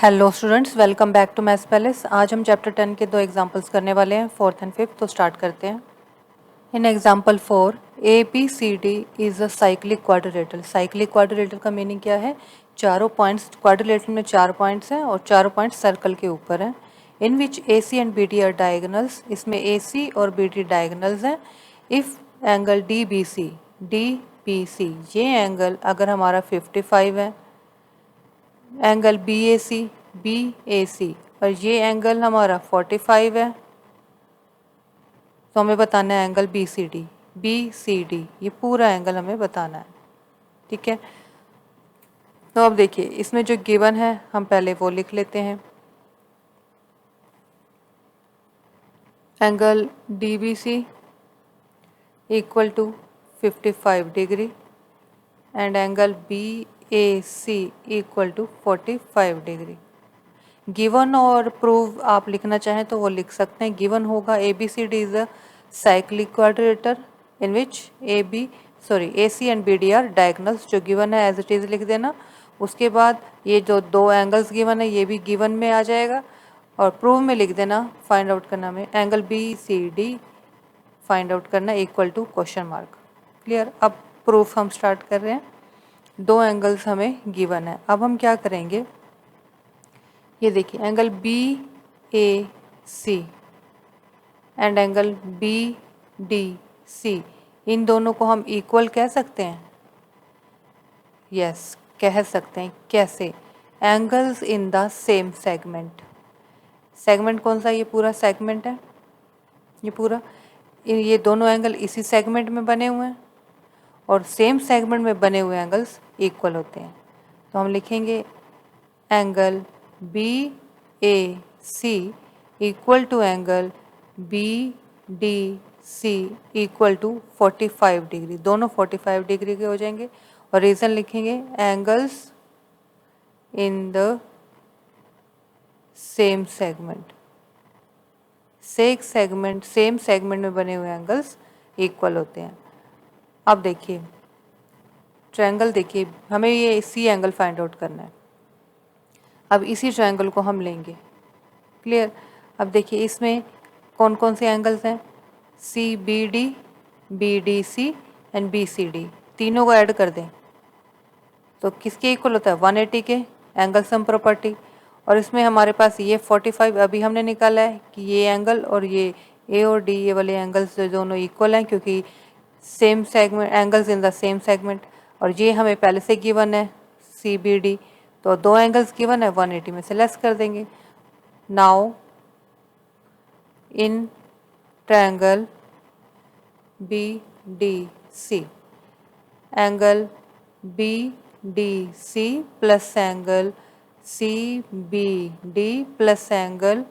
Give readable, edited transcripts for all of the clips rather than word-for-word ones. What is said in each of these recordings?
Hello students, welcome back to Maths Palace. आज हम chapter 10 के दो एग्जांपल्स करने वाले हैं, फोर्थ एंड फिफ्थ। तो स्टार्ट करते हैं। In example 4 ABCD is a cyclic quadrilateral. Cyclic quadrilateral का मीनिंग क्या है? चारों पॉइंट्स, क्वाड्रिलेटरल में 4 पॉइंट्स हैं और चारों पॉइंट्स सर्कल के ऊपर हैं। In which AC and BD are diagonals. इसमें AC और BD डायगोनल्स हैं। इफ एंगल DBC ये एंगल अगर हमारा 55 है, एंगल BAC और ये एंगल हमारा 45 है, तो हमें बताना है एंगल BCD ये पूरा एंगल हमें बताना है। ठीक है, तो अब देखिए इसमें जो गिवन है हम पहले वो लिख लेते हैं। Angle DBC equal to 55 degree and angle BAC equal to 45 degree. Given और प्रूव आप लिखना चाहें तो वो लिख सकते हैं। गिवन होगा ABCD is a cyclic quadrilateral in which AC and BD are diagonals. जो गिवन है एज इट इज लिख देना। उसके बाद ये जो दो एंगल्स गिवन है ये भी गिवन में आ जाएगा और प्रूव में लिख देना, फाइंड आउट करना में एंगल BCD फाइंड आउट करना equal to question mark. Clear? अब प्रूफ हम स्टार्ट कर रहे हैं। दो एंगल्स हमें गिवन है। अब हम क्या करेंगे, ये देखिए angle BAC and angle BDC, इन दोनों को हम इक्वल कह सकते हैं। यस, कह सकते हैं। कैसे? Angles in the same segment. Segment कौन सा? ये पूरा सेगमेंट है, ये पूरा, ये दोनों एंगल इसी सेगमेंट में बने हुए हैं और सेम सेगमेंट में बने हुए एंगल्स इक्वल होते हैं। तो हम लिखेंगे angle BAC equal to angle BDC equal to 45 degree. दोनों 45 डिग्री के हो जाएंगे और रीज़न लिखेंगे angles in the same segment. Same segment में बने हुए एंगल्स इक्वल होते हैं। अब देखिए ट्रायंगल, देखिए हमें ये सी एंगल फाइंड आउट करना है। अब इसी ट्रायंगल को हम लेंगे। क्लियर? अब देखिए इसमें कौन कौन से एंगल्स हैं? CBD, BDC एंड BCD, तीनों को ऐड कर दें तो किसके इक्वल होता है? 180 के, एंगल सम प्रॉपर्टी। और इसमें हमारे पास ये 45 अभी हमने निकाला है कि ये एंगल और ये A और D ये वाले एंगल्स दोनों इक्वल हैं क्योंकि same segment, angles in the same segment. और ये हमें पहले से गिवन है CBD, तो दो एंगल्स गिवन है, 180 में से लेस कर देंगे। Now in triangle BDC, angle BDC plus angle CBD plus angle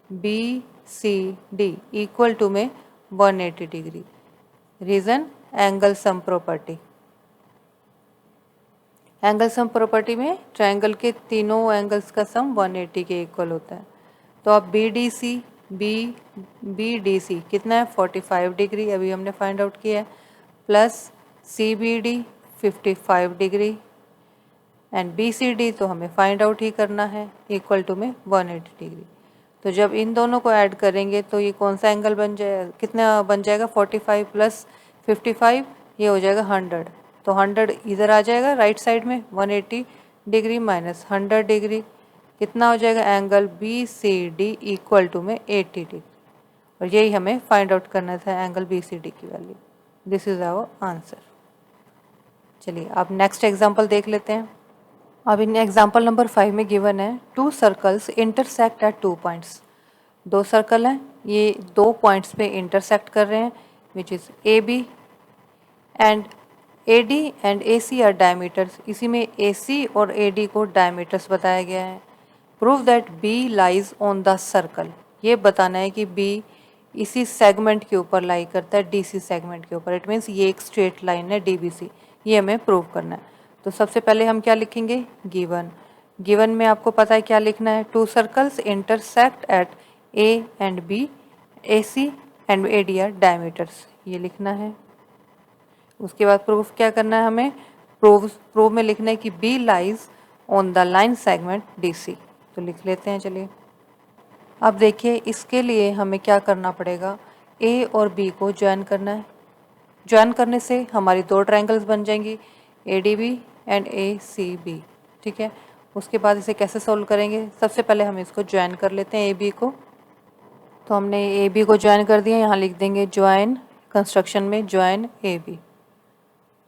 BCD equal to में 180 degree. Reason angle sum property. Angle sum property में ट्रायंगल के तीनों एंगल्स का सम 180 के इक्वल होता है। तो अब BDC कितना है? 45 डिग्री, अभी हमने फाइंड आउट किया है, plus CBD 55 degree and BCD तो हमें फाइंड आउट ही करना है, इक्वल टू में 180 डिग्री। तो जब इन दोनों को ऐड करेंगे तो ये कौन सा एंगल बन जाएगा? कितना बन जाएगा? 45 प्लस 55 ये हो जाएगा 100। तो 100 इधर आ जाएगा राइट साइड में, 180 डिग्री माइनस 100 डिग्री कितना हो जाएगा? एंगल BCD इक्वल टू में 80 डिग्री। और यही हमें फाइंड आउट करना था, एंगल BCD की value. This is our answer. चलिए अब नेक्स्ट एग्जांपल देख लेते हैं। अब इन एग्जांपल नंबर 5 में गिवन है 2 सर्कल्स इंटरसेक्ट एट 2 पॉइंट्स। दो सर्कल हैं, ये 2 पॉइंट्स पे इंटरसेक्ट कर रहे हैं, which is AB and AD and AC are diameters. इसी में AC और AD को डायमीटर्स बताया गया है। Prove that B lies on the circle. ये बताना है कि B इसी सेगमेंट के ऊपर लाई करता है, DC सेगमेंट के ऊपर। इट मीन्स ये एक स्ट्रेट लाइन है DBC, ये हमें प्रूव करना है। तो सबसे पहले हम क्या लिखेंगे? गिवन में आपको पता है क्या लिखना है? 2 circles intersect at A and B, AC and AD are diameters, ये लिखना है। उसके बाद प्रूफ क्या करना है हमें? प्रूफ में लिखना है कि B lies on the line segment DC। तो लिख लेते हैं। चलिए अब देखिए इसके लिए हमें क्या करना पड़ेगा, ए और बी को ज्वाइन करना है। ज्वाइन करने से हमारी दो ट्रायंगल्स बन जाएंगी, A D B and A C B. ठीक है, उसके बाद इसे कैसे सोल्व करेंगे, सबसे पहले हम इसको ज्वाइन कर लेते हैं ए बी को। तो हमने ए बी को ज्वाइन कर दिया, यहाँ लिख देंगे ज्वाइन, कंस्ट्रक्शन में ज्वाइन ए बी।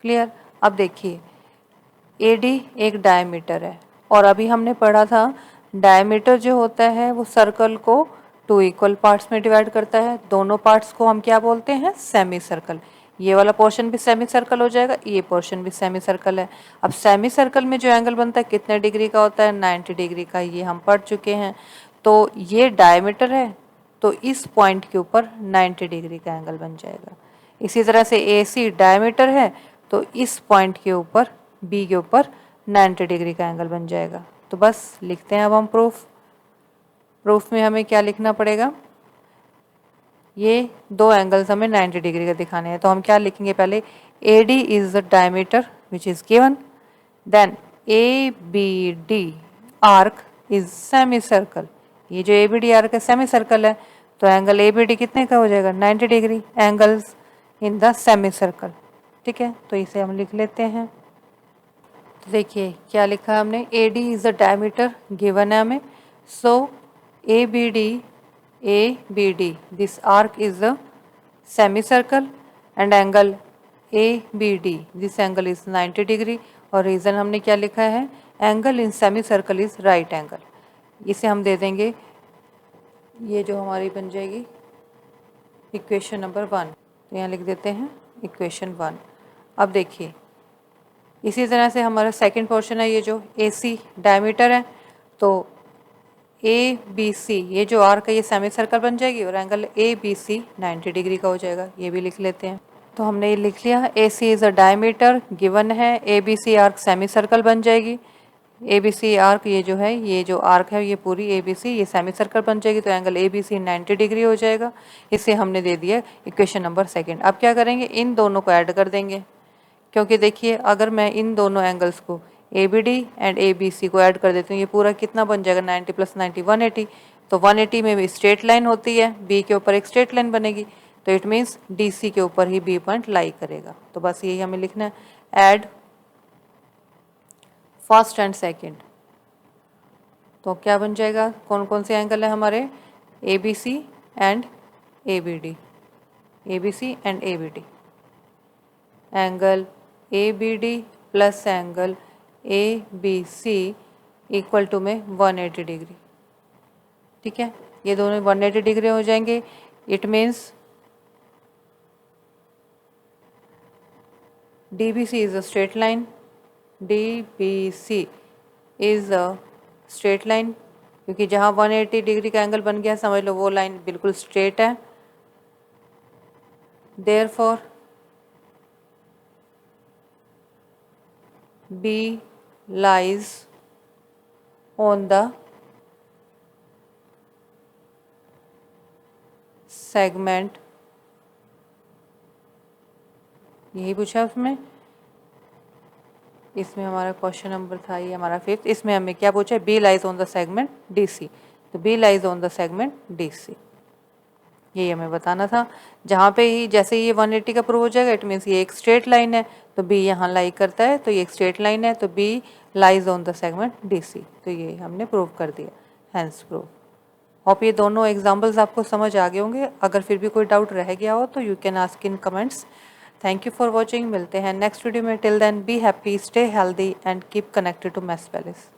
क्लियर। अब देखिए ए डी एक डायमीटर है और अभी हमने पढ़ा था डायमीटर जो होता है वो सर्कल को 2 इक्वल पार्ट्स में डिवाइड करता है। दोनों पार्ट्स को हम क्या बोलते हैं, सेमी सर्कल। ये वाला पोर्शन भी सेमी सर्कल हो जाएगा, ये पोर्शन भी सेमी सर्कल है। अब सेमी सर्कल में जो एंगल बनता है कितने डिग्री का होता है, 90 डिग्री का, ये हम पढ़ चुके हैं। तो ये डायमीटर है तो इस पॉइंट के ऊपर 90 डिग्री का एंगल बन जाएगा। इसी तरह से ए सी डायमीटर है तो इस पॉइंट के ऊपर बी के ऊपर 90 डिग्री का एंगल बन जाएगा। तो बस लिखते हैं अब हम प्रूफ में हमें क्या लिखना पड़ेगा, ये दो एंगल्स हमें 90 डिग्री का दिखाने हैं। तो हम क्या लिखेंगे, पहले A D is the diameter which is given, then A B D arc is semi circle. ये जो ए बी डी आर्क है सेमी सर्कल है तो एंगल ए बी डी कितने का हो जाएगा, 90 degree, angles in the semi circle. ठीक है, तो इसे हम लिख लेते हैं। तो देखिए क्या लिखा है हमने, A D is the diameter given है हमें, so A B D this arc is the semi circle and angle A B D this angle is 90 degree. और रीज़न हमने क्या लिखा है, angle in semi circle is right angle. इसे हम दे देंगे, ये जो हमारी बन जाएगी इक्वेशन नंबर 1। तो यहाँ लिख देते हैं इक्वेशन 1। अब देखिए इसी तरह से हमारा सेकंड पोर्शन है, ये जो ए सी डायमीटर है तो ए बी सी, ये जो आर्क है ये सेमी सर्कल बन जाएगी और angle A B C 90 degree का हो जाएगा। ये भी लिख लेते हैं। तो हमने ये लिख लिया, A C is a diameter given है, A B C arc semi circle बन जाएगी। ए बी सी आर्क ये जो है, ये जो आर्क है ये पूरी ए बी सी ये सेमी सर्कल बन जाएगी तो angle A B C 90 degree हो जाएगा। इसे हमने दे दिया इक्वेशन नंबर 2। अब क्या करेंगे, इन दोनों को ऐड कर देंगे, क्योंकि देखिए अगर मैं इन दोनों एंगल्स को A B D and A B C को ऐड कर देती हूँ, ये पूरा कितना बन जाएगा, 90 + 90 180। तो 180 में भी स्ट्रेट लाइन होती है, बी के ऊपर एक स्ट्रेट लाइन बनेगी तो इट मीन्स डी सी के ऊपर ही बी पॉइंट लाई करेगा। तो बस यही हमें लिखना है, ऐड फर्स्ट एंड सेकेंड। तो क्या बन जाएगा, कौन कौन से एंगल है हमारे, A B C and A B D, A B C and A B D, angle A B D plus angle A B C equal to में 180 डिग्री। ठीक है, ये दोनों 180 डिग्री हो जाएंगे। It means D B C is a straight line, D B C is a straight line, क्योंकि जहाँ 180 degree का एंगल बन गया समझ लो वो लाइन बिल्कुल स्ट्रेट है। Therefore B lies on the segment, यही पूछा उसमें, इसमें हमारा क्वेश्चन नंबर था ये हमारा 5th। इसमें हमें क्या पूछा है, B lies on the segment DC। तो B lies on the segment DC, यही हमें बताना था। जहाँ पे ही जैसे ये 180 का प्रूव हो जाएगा इट मीन्स ये एक स्ट्रेट लाइन है तो बी यहाँ लाई करता है, तो ये एक स्ट्रेट लाइन है तो B lies on the segment D C. तो ये हमने प्रूव कर दिया, हैंस प्रूव। होप ये दोनों एग्जांपल्स आपको समझ आ गए होंगे। अगर फिर भी कोई डाउट रह गया हो तो you can ask in comments. Thank you for watching, मिलते हैं नेक्स्ट वीडियो में। Till then be happy, stay healthy and keep connected to Maths palace.